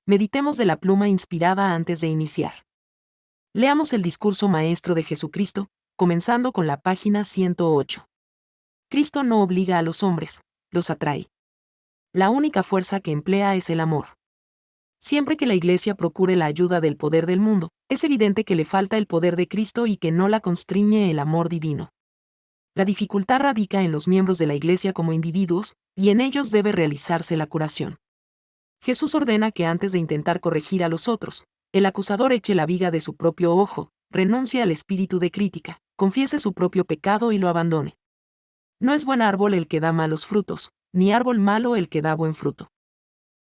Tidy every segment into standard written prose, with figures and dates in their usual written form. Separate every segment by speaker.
Speaker 1: Meditemos de la pluma inspirada antes de iniciar. Leamos el discurso maestro de Jesucristo, comenzando con la página 108. Cristo no obliga a los hombres, los atrae. La única fuerza que emplea es el amor. Siempre que la Iglesia procure la ayuda del poder del mundo, es evidente que le falta el poder de Cristo y que no la constriñe el amor divino. La dificultad radica en los miembros de la Iglesia como individuos, y en ellos debe realizarse la curación. Jesús ordena que antes de intentar corregir a los otros, el acusador eche la viga de su propio ojo, renuncie al espíritu de crítica, confiese su propio pecado y lo abandone. No es buen árbol el que da malos frutos, ni árbol malo el que da buen fruto.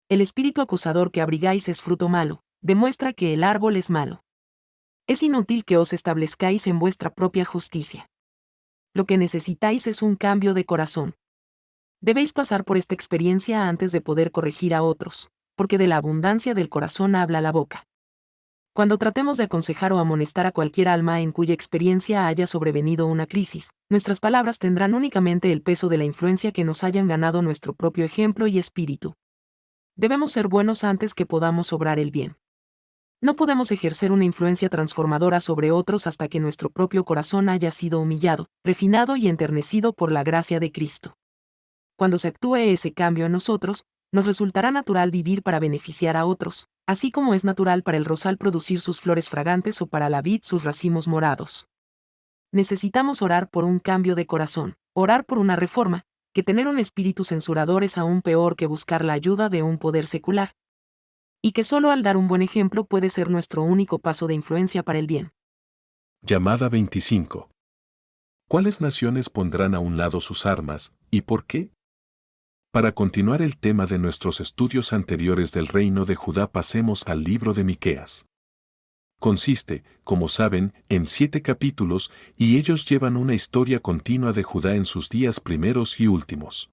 Speaker 1: El espíritu acusador que abrigáis es fruto malo, demuestra que el árbol es malo. Es inútil que os establezcáis en vuestra propia justicia. Lo que necesitáis es un cambio de corazón. Debéis pasar por esta experiencia antes de poder corregir a otros, porque de la abundancia del corazón habla la boca. Cuando tratemos de aconsejar o amonestar a cualquier alma en cuya experiencia haya sobrevenido una crisis, nuestras palabras tendrán únicamente el peso de la influencia que nos hayan ganado nuestro propio ejemplo y espíritu. Debemos ser buenos antes que podamos obrar el bien. No podemos ejercer una influencia transformadora sobre otros hasta que nuestro propio corazón haya sido humillado, refinado y enternecido por la gracia de Cristo. Cuando se actúe ese cambio en nosotros, nos resultará natural vivir para beneficiar a otros, así como es natural para el rosal producir sus flores fragantes o para la vid sus racimos morados. Necesitamos orar por un cambio de corazón, orar por una reforma, que tener un espíritu censurador es aún peor que buscar la ayuda de un poder secular. Y que solo al dar un buen ejemplo puede ser nuestro único paso de influencia para el bien.
Speaker 2: Llamada 25. ¿Cuáles naciones pondrán a un lado sus armas, y por qué? Para continuar el tema de nuestros estudios anteriores del reino de Judá, pasemos al libro de Miqueas. Consiste, como saben, en 7 capítulos, y ellos llevan una historia continua de Judá en sus días primeros y últimos.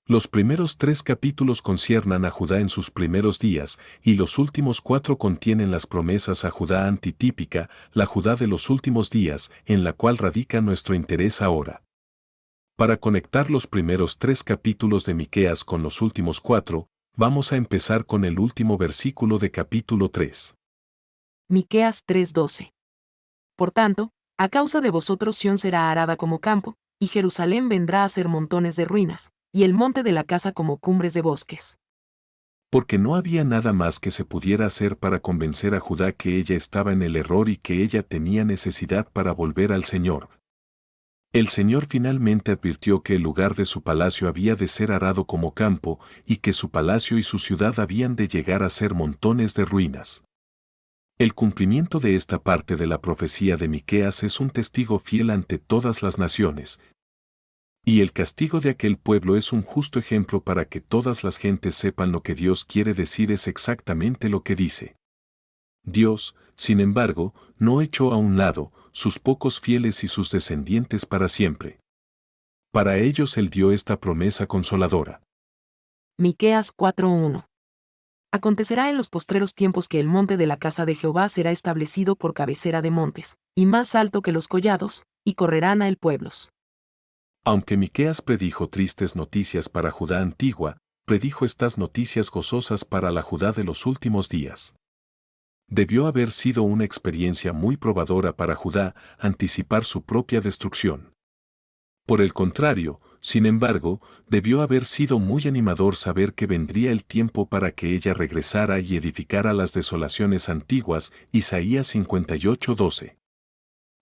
Speaker 2: Los primeros 3 capítulos conciernan a Judá en sus primeros días, y los últimos 4 contienen las promesas a Judá antitípica, la Judá de los últimos días, en la cual radica nuestro interés ahora. Para conectar los primeros 3 capítulos de Miqueas con los últimos 4, vamos a empezar con el último versículo de capítulo 3.
Speaker 1: Miqueas 3:12. Por tanto, a causa de vosotros Sión será arada como campo, y Jerusalén vendrá a ser montones de ruinas, y el monte de la casa como cumbres de bosques.
Speaker 2: Porque no había nada más que se pudiera hacer para convencer a Judá que ella estaba en el error y que ella tenía necesidad para volver al Señor. El Señor finalmente advirtió que el lugar de su palacio había de ser arado como campo, y que su palacio y su ciudad habían de llegar a ser montones de ruinas. El cumplimiento de esta parte de la profecía de Miqueas es un testigo fiel ante todas las naciones. Y el castigo de aquel pueblo es un justo ejemplo para que todas las gentes sepan lo que Dios quiere decir es exactamente lo que dice. Dios, sin embargo, no echó a un lado sus pocos fieles y sus descendientes para siempre. Para ellos Él dio esta promesa consoladora.
Speaker 1: Miqueas 4:1. Acontecerá en los postreros tiempos que el monte de la casa de Jehová será establecido por cabecera de montes, y más alto que los collados, y correrán a él pueblos.
Speaker 2: Aunque Miqueas predijo tristes noticias para Judá antigua, predijo estas noticias gozosas para la Judá de los últimos días. Debió haber sido una experiencia muy probadora para Judá anticipar su propia destrucción. Por el contrario, sin embargo, debió haber sido muy animador saber que vendría el tiempo para que ella regresara y edificara las desolaciones antiguas, Isaías 58:12.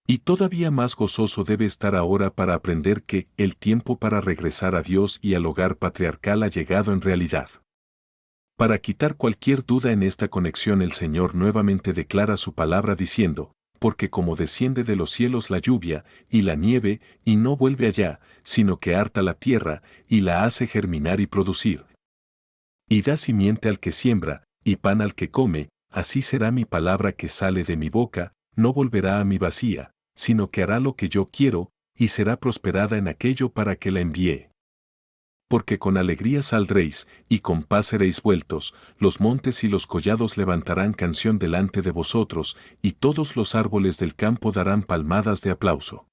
Speaker 2: Y todavía más gozoso debe estar ahora para aprender que el tiempo para regresar a Dios y al hogar patriarcal ha llegado en realidad. Para quitar cualquier duda en esta conexión, el Señor nuevamente declara su palabra diciendo, porque como desciende de los cielos la lluvia y la nieve, y no vuelve allá, sino que harta la tierra, y la hace germinar y producir. Y da simiente al que siembra, y pan al que come, así será mi palabra que sale de mi boca, no volverá a mi vacía, sino que hará lo que yo quiero, y será prosperada en aquello para que la envié. Porque con alegría saldréis, y con paz seréis vueltos, los montes y los collados levantarán canción delante de vosotros, y todos los árboles del campo darán palmadas de aplauso.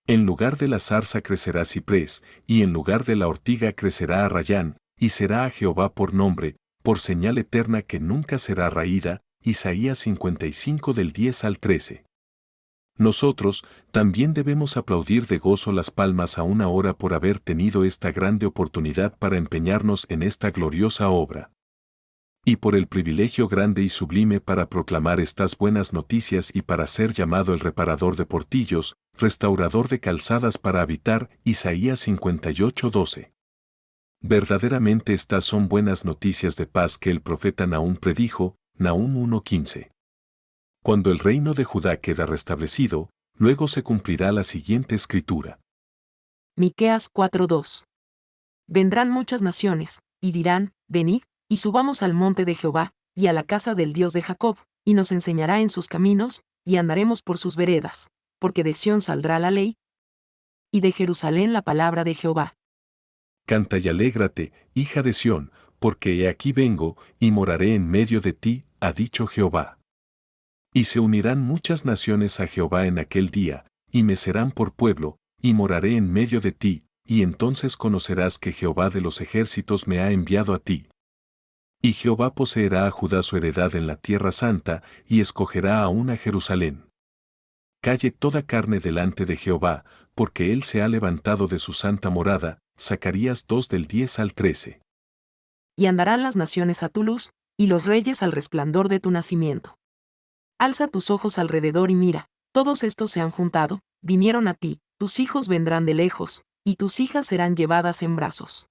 Speaker 2: En lugar de la zarza crecerá ciprés, y en lugar de la ortiga crecerá arrayán, y será a Jehová por nombre, por señal eterna que nunca será raída. Isaías 55 del 10 al 13. Nosotros también debemos aplaudir de gozo las palmas a una hora por haber tenido esta grande oportunidad para empeñarnos en esta gloriosa obra. Y por el privilegio grande y sublime para proclamar estas buenas noticias y para ser llamado el reparador de portillos, restaurador de calzadas para habitar. Isaías 58:12. Verdaderamente estas son buenas noticias de paz que el profeta Nahum predijo, Nahum 1:15. Cuando el reino de Judá queda restablecido, luego se cumplirá la siguiente escritura.
Speaker 1: Miqueas 4:2. Vendrán muchas naciones, y dirán, venid, y subamos al monte de Jehová, y a la casa del Dios de Jacob, y nos enseñará en sus caminos, y andaremos por sus veredas, porque de Sión saldrá la ley, y de Jerusalén la palabra de Jehová.
Speaker 2: Canta y alégrate, hija de Sión, porque he aquí vengo, y moraré en medio de ti, ha dicho Jehová. Y se unirán muchas naciones a Jehová en aquel día, y me serán por pueblo, y moraré en medio de ti, y entonces conocerás que Jehová de los ejércitos me ha enviado a ti. Y Jehová poseerá a Judá su heredad en la tierra santa, y escogerá aún a Jerusalén. Calle toda carne delante de Jehová, porque él se ha levantado de su santa morada. Zacarías 2 del 10 al 13.
Speaker 1: Y andarán las naciones a tu luz, y los reyes al resplandor de tu nacimiento. Alza tus ojos alrededor y mira, todos estos se han juntado, vinieron a ti, tus hijos vendrán de lejos, y tus hijas serán llevadas en brazos.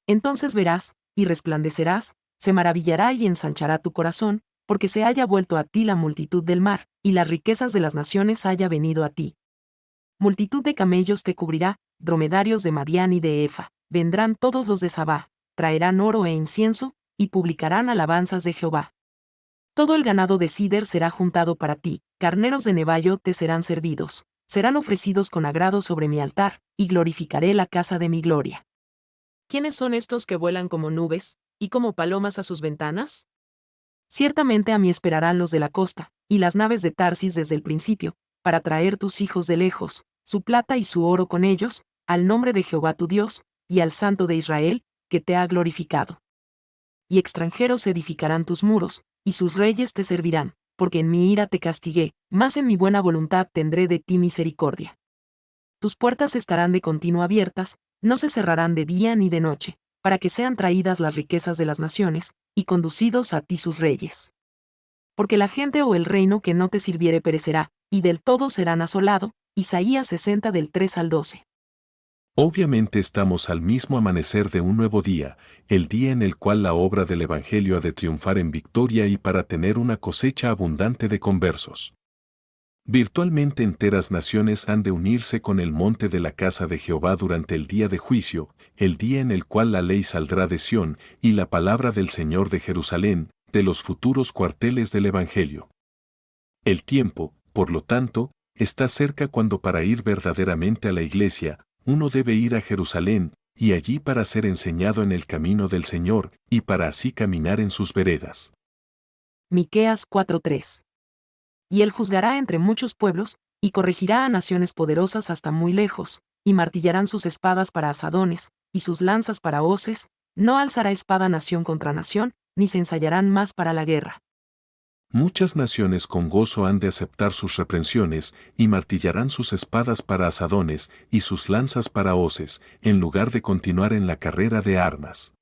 Speaker 1: Entonces verás, y resplandecerás, se maravillará y ensanchará tu corazón, porque se haya vuelto a ti la multitud del mar, y las riquezas de las naciones haya venido a ti. Multitud de camellos te cubrirá, dromedarios de Madián y de Efa, vendrán todos los de Sabá, traerán oro e incienso, y publicarán alabanzas de Jehová. Todo el ganado de Sider será juntado para ti, carneros de Nebayo te serán servidos, serán ofrecidos con agrado sobre mi altar, y glorificaré la casa de mi gloria. ¿Quiénes son estos que vuelan como nubes, y como palomas a sus ventanas? Ciertamente a mí esperarán los de la costa, y las naves de Tarsis desde el principio, para traer tus hijos de lejos, su plata y su oro con ellos, al nombre de Jehová tu Dios, y al Santo de Israel, que te ha glorificado. Y extranjeros edificarán tus muros, y sus reyes te servirán, porque en mi ira te castigué, mas en mi buena voluntad tendré de ti misericordia. Tus puertas estarán de continuo abiertas, no se cerrarán de día ni de noche, para que sean traídas las riquezas de las naciones, y conducidos a ti sus reyes. Porque la gente o el reino que no te sirviere perecerá, y del todo serán asolado. Isaías 60 del 3 al 12.
Speaker 2: Obviamente estamos al mismo amanecer de un nuevo día, el día en el cual la obra del Evangelio ha de triunfar en victoria y para tener una cosecha abundante de conversos. Virtualmente enteras naciones han de unirse con el monte de la casa de Jehová durante el día de juicio, el día en el cual la ley saldrá de Sión y la palabra del Señor de Jerusalén, de los futuros cuarteles del Evangelio. El tiempo, por lo tanto, está cerca cuando para ir verdaderamente a la iglesia, uno debe ir a Jerusalén, y allí para ser enseñado en el camino del Señor, y para así caminar en sus veredas.
Speaker 1: Miqueas 4:3. Y él juzgará entre muchos pueblos, y corregirá a naciones poderosas hasta muy lejos, y martillarán sus espadas para asadones, y sus lanzas para hoces, no alzará espada nación contra nación, ni se ensayarán más para la guerra.
Speaker 2: Muchas naciones con gozo han de aceptar sus reprensiones, y martillarán sus espadas para asadones, y sus lanzas para hoces, en lugar de continuar en la carrera de armas.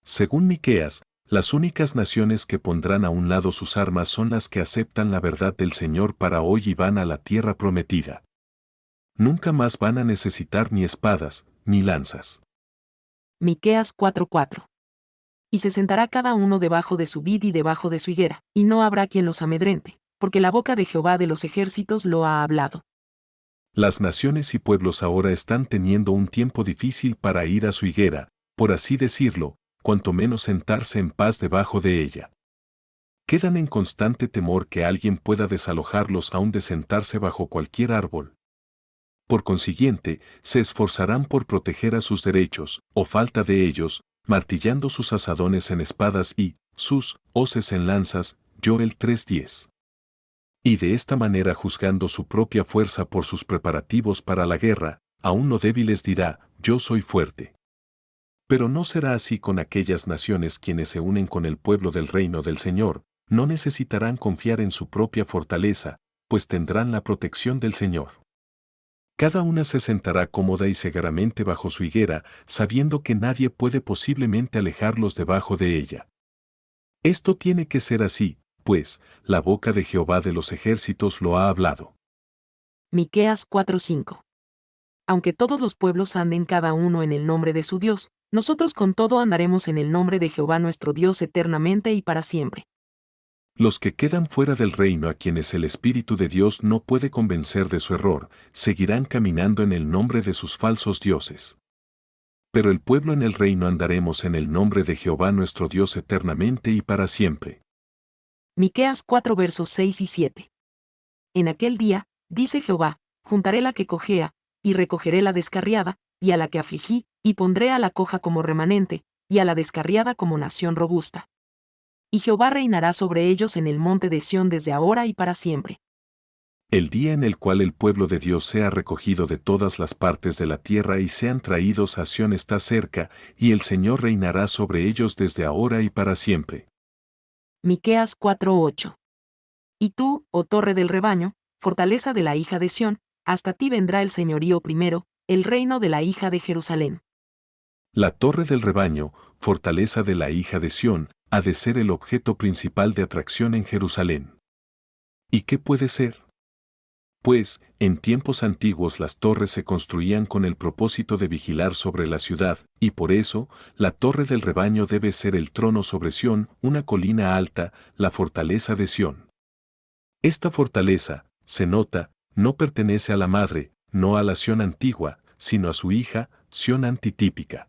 Speaker 2: Según Miqueas, las únicas naciones que pondrán a un lado sus armas son las que aceptan la verdad del Señor para hoy y van a la tierra prometida. Nunca más van a necesitar ni espadas, ni lanzas.
Speaker 1: Miqueas 4:4. Y se sentará cada uno debajo de su vid y debajo de su higuera, y no habrá quien los amedrente, porque la boca de Jehová de los ejércitos lo ha hablado.
Speaker 2: Las naciones y pueblos ahora están teniendo un tiempo difícil para ir a su higuera, por así decirlo, cuanto menos sentarse en paz debajo de ella. Quedan en constante temor que alguien pueda desalojarlos aún de sentarse bajo cualquier árbol. Por consiguiente, se esforzarán por proteger a sus derechos, o falta de ellos, martillando sus asadones en espadas y sus hoces en lanzas, Joel 3:10. Y de esta manera juzgando su propia fuerza por sus preparativos para la guerra, a uno débil les dirá, yo soy fuerte. Pero no será así con aquellas naciones quienes se unen con el pueblo del reino del Señor, no necesitarán confiar en su propia fortaleza, pues tendrán la protección del Señor. Cada una se sentará cómoda y segaramente bajo su higuera, sabiendo que nadie puede posiblemente alejarlos debajo de ella. Esto tiene que ser así, pues, la boca de Jehová de los ejércitos lo ha hablado.
Speaker 1: Miqueas 4:5. Aunque todos los pueblos anden cada uno en el nombre de su Dios, nosotros con todo andaremos en el nombre de Jehová nuestro Dios eternamente y para siempre.
Speaker 2: Los que quedan fuera del reino a quienes el Espíritu de Dios no puede convencer de su error, seguirán caminando en el nombre de sus falsos dioses. Pero el pueblo en el reino andaremos en el nombre de Jehová nuestro Dios eternamente y para siempre.
Speaker 1: Miqueas 4 versos 6 y 7. En aquel día, dice Jehová, juntaré la que cojea, y recogeré la descarriada, y a la que afligí, y pondré a la coja como remanente, y a la descarriada como nación robusta. Y Jehová reinará sobre ellos en el monte de Sión desde ahora y para siempre.
Speaker 2: El día en el cual el pueblo de Dios sea recogido de todas las partes de la tierra y sean traídos a Sión está cerca, y el Señor reinará sobre ellos desde ahora y para siempre.
Speaker 1: Miqueas 4:8. Y tú, oh torre del rebaño, fortaleza de la hija de Sión, hasta ti vendrá el señorío primero, el reino de la hija de Jerusalén.
Speaker 2: La torre del rebaño, fortaleza de la hija de Sión, ha de ser el objeto principal de atracción en Jerusalén. ¿Y qué puede ser? Pues, en tiempos antiguos las torres se construían con el propósito de vigilar sobre la ciudad, y por eso, la torre del rebaño debe ser el trono sobre Sión, una colina alta, la fortaleza de Sión. Esta fortaleza, se nota, no pertenece a la madre, no a la Sión antigua, sino a su hija, Sión antitípica.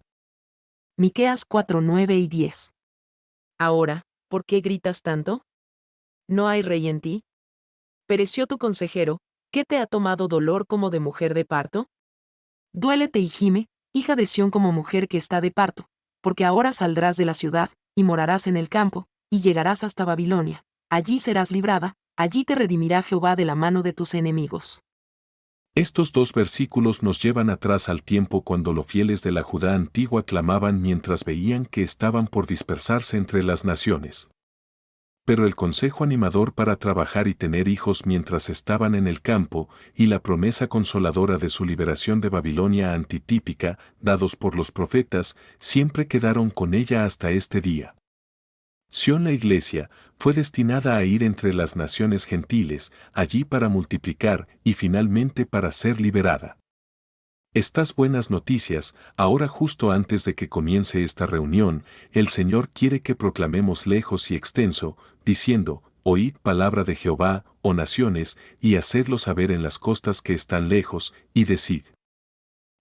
Speaker 1: Miqueas 4:9 y 10. Ahora, ¿por qué gritas tanto? ¿No hay rey en ti? ¿Pereció tu consejero? ¿Qué te ha tomado dolor como de mujer de parto? Duélete y gime, hija de Sión como mujer que está de parto, porque ahora saldrás de la ciudad, y morarás en el campo, y llegarás hasta Babilonia. Allí serás librada, allí te redimirá Jehová de la mano de tus enemigos.
Speaker 2: Estos dos versículos nos llevan atrás al tiempo cuando los fieles de la Judá antigua clamaban mientras veían que estaban por dispersarse entre las naciones. Pero el consejo animador para trabajar y tener hijos mientras estaban en el campo, y la promesa consoladora de su liberación de Babilonia antitípica, dados por los profetas, siempre quedaron con ella hasta este día. Sión, la iglesia, fue destinada a ir entre las naciones gentiles, allí para multiplicar y finalmente para ser liberada. Estas buenas noticias, ahora justo antes de que comience esta reunión, el Señor quiere que proclamemos lejos y extenso, diciendo, oíd palabra de Jehová, oh naciones, y hacedlo saber en las costas que están lejos, y decid.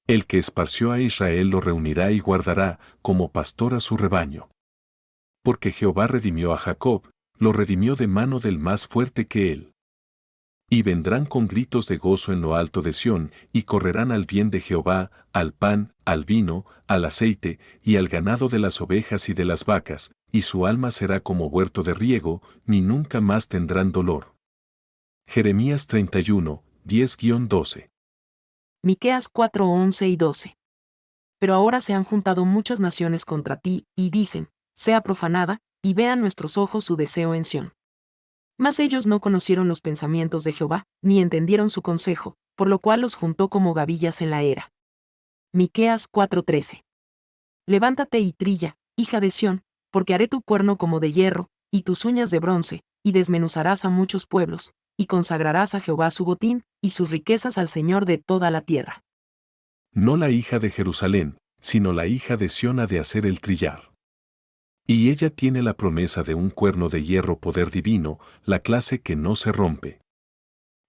Speaker 2: El que esparció a Israel lo reunirá y guardará, como pastor a su rebaño. Porque Jehová redimió a Jacob, lo redimió de mano del más fuerte que él. Y vendrán con gritos de gozo en lo alto de Sión, y correrán al bien de Jehová, al pan, al vino, al aceite, y al ganado de las ovejas y de las vacas, y su alma será como huerto de riego, ni nunca más tendrán dolor. Jeremías 31, 10-12.
Speaker 1: Miqueas 4:11 y 12. Pero ahora se han juntado muchas naciones contra ti, y dicen, sea profanada, y vean nuestros ojos su deseo en Sión. Mas ellos no conocieron los pensamientos de Jehová, ni entendieron su consejo, por lo cual los juntó como gavillas en la era. Miqueas 4:13. Levántate y trilla, hija de Sión, porque haré tu cuerno como de hierro, y tus uñas de bronce, y desmenuzarás a muchos pueblos, y consagrarás a Jehová su botín, y sus riquezas al Señor de toda la tierra.
Speaker 2: No la hija de Jerusalén, sino la hija de Sión ha de hacer el trillar. Y ella tiene la promesa de un cuerno de hierro poder divino, la clase que no se rompe.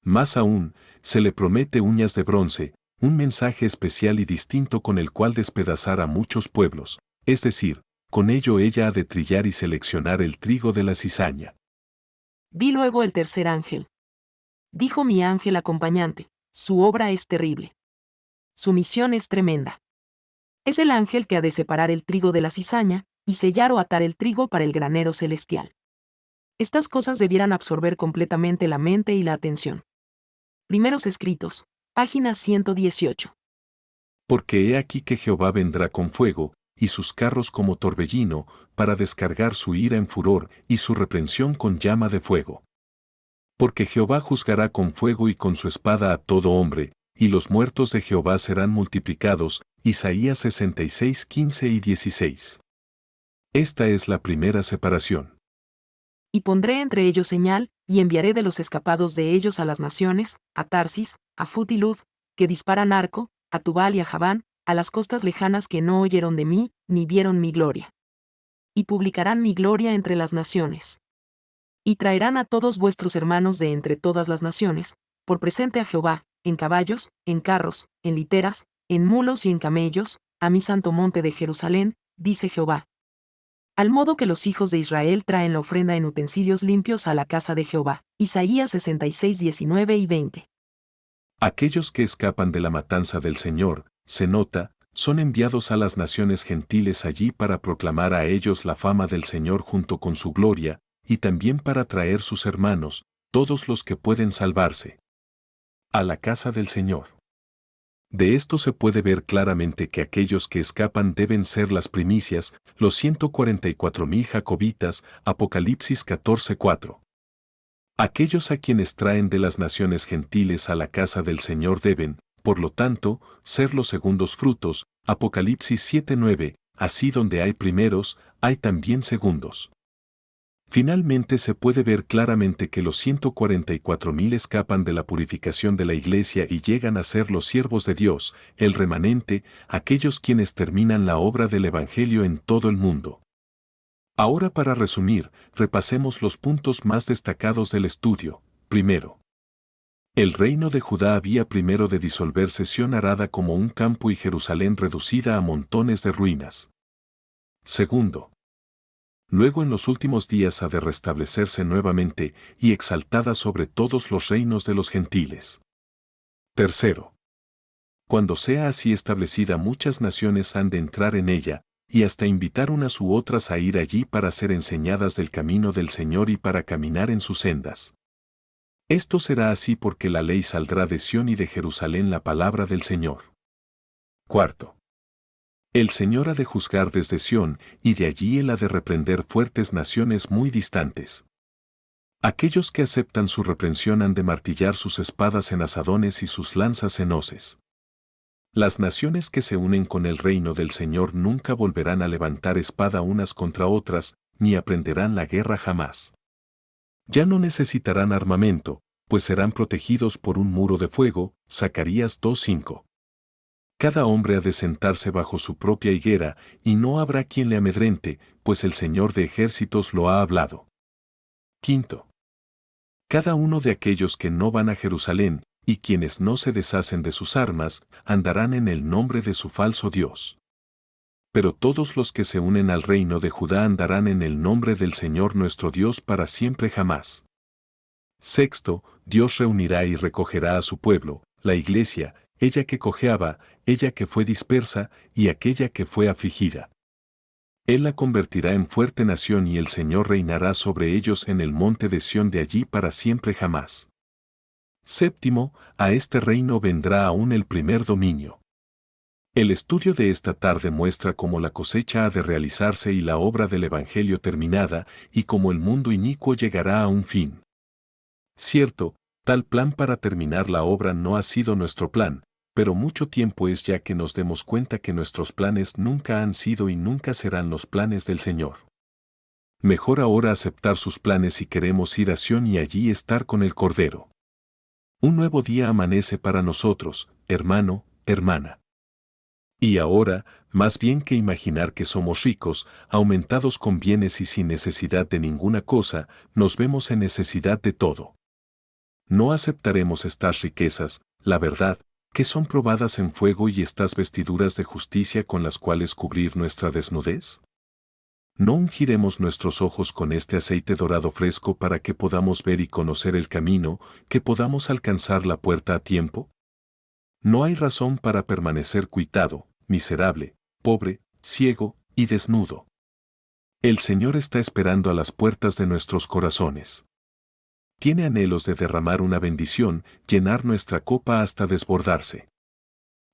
Speaker 2: Más aún, se le promete uñas de bronce, un mensaje especial y distinto con el cual despedazar a muchos pueblos, es decir, con ello ella ha de trillar y seleccionar el trigo de la cizaña.
Speaker 1: Vi luego el tercer ángel. Dijo mi ángel acompañante, su obra es terrible. Su misión es tremenda. Es el ángel que ha de separar el trigo de la cizaña, y sellar o atar el trigo para el granero celestial. Estas cosas debieran absorber completamente la mente y la atención. Primeros escritos, página 118.
Speaker 2: Porque he aquí que Jehová vendrá con fuego, y sus carros como torbellino, para descargar su ira en furor y su reprensión con llama de fuego. Porque Jehová juzgará con fuego y con su espada a todo hombre, y los muertos de Jehová serán multiplicados. Isaías 66, 15 y 16. Esta es la primera separación.
Speaker 1: Y pondré entre ellos señal, y enviaré de los escapados de ellos a las naciones, a Tarsis, a Fut y Lud, que disparan arco, a Tubal y a Javán, a las costas lejanas que no oyeron de mí, ni vieron mi gloria. Y publicarán mi gloria entre las naciones. Y traerán a todos vuestros hermanos de entre todas las naciones, por presente a Jehová, en caballos, en carros, en literas, en mulos y en camellos, a mi santo monte de Jerusalén, dice Jehová. Al modo que los hijos de Israel traen la ofrenda en utensilios limpios a la casa de Jehová. Isaías 66, 19 y 20.
Speaker 2: Aquellos que escapan de la matanza del Señor, se nota, son enviados a las naciones gentiles allí para proclamar a ellos la fama del Señor junto con su gloria, y también para traer sus hermanos, todos los que pueden salvarse, a la casa del Señor. De esto se puede ver claramente que aquellos que escapan deben ser las primicias, los 144,000 jacobitas, Apocalipsis 14:4. Aquellos a quienes traen de las naciones gentiles a la casa del Señor deben, por lo tanto, ser los segundos frutos, Apocalipsis 7:9, así donde hay primeros, hay también segundos. Finalmente se puede ver claramente que los 144,000 escapan de la purificación de la Iglesia y llegan a ser los siervos de Dios, el remanente, aquellos quienes terminan la obra del Evangelio en todo el mundo. Ahora para resumir, repasemos los puntos más destacados del estudio. Primero, el reino de Judá había primero de disolverse, Sión arada como un campo y Jerusalén reducida a montones de ruinas. Segundo, luego en los últimos días ha de restablecerse nuevamente y exaltada sobre todos los reinos de los gentiles. Tercero, cuando sea así establecida, muchas naciones han de entrar en ella, y hasta invitar unas u otras a ir allí para ser enseñadas del camino del Señor y para caminar en sus sendas. Esto será así porque la ley saldrá de Sión y de Jerusalén la palabra del Señor. Cuarto, el Señor ha de juzgar desde Sión, y de allí Él ha de reprender fuertes naciones muy distantes. Aquellos que aceptan su reprensión han de martillar sus espadas en asadones y sus lanzas en hoces. Las naciones que se unen con el reino del Señor nunca volverán a levantar espada unas contra otras, ni aprenderán la guerra jamás. Ya no necesitarán armamento, pues serán protegidos por un muro de fuego, Zacarías 2:5. Cada hombre ha de sentarse bajo su propia higuera, y no habrá quien le amedrente, pues el Señor de ejércitos lo ha hablado. Quinto, cada uno de aquellos que no van a Jerusalén, y quienes no se deshacen de sus armas, andarán en el nombre de su falso Dios. Pero todos los que se unen al reino de Judá andarán en el nombre del Señor nuestro Dios para siempre jamás. Sexto, Dios reunirá y recogerá a su pueblo, la iglesia, ella que cojeaba, ella que fue dispersa, y aquella que fue afligida. Él la convertirá en fuerte nación y el Señor reinará sobre ellos en el monte de Sión de allí para siempre jamás. Séptimo, a este reino vendrá aún el primer dominio. El estudio de esta tarde muestra cómo la cosecha ha de realizarse y la obra del Evangelio terminada, y cómo el mundo inicuo llegará a un fin. Cierto, tal plan para terminar la obra no ha sido nuestro plan, pero mucho tiempo es ya que nos demos cuenta que nuestros planes nunca han sido y nunca serán los planes del Señor. Mejor ahora aceptar sus planes si queremos ir a Sión y allí estar con el Cordero. Un nuevo día amanece para nosotros, hermano, hermana. Y ahora, más bien que imaginar que somos ricos, aumentados con bienes y sin necesidad de ninguna cosa, nos vemos en necesidad de todo. No aceptaremos estas riquezas, la verdad, que son probadas en fuego, y estas vestiduras de justicia con las cuales cubrir nuestra desnudez. ¿No ungiremos nuestros ojos con este aceite dorado fresco para que podamos ver y conocer el camino, que podamos alcanzar la puerta a tiempo? No hay razón para permanecer cuitado, miserable, pobre, ciego y desnudo. El Señor está esperando a las puertas de nuestros corazones. Tiene anhelos de derramar una bendición, llenar nuestra copa hasta desbordarse.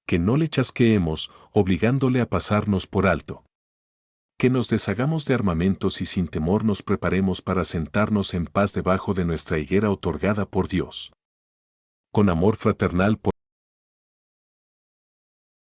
Speaker 2: Que no le chasqueemos, obligándole a pasarnos por alto. Que nos deshagamos de armamentos y sin temor nos preparemos para sentarnos en paz debajo de nuestra higuera otorgada por Dios. Con amor fraternal por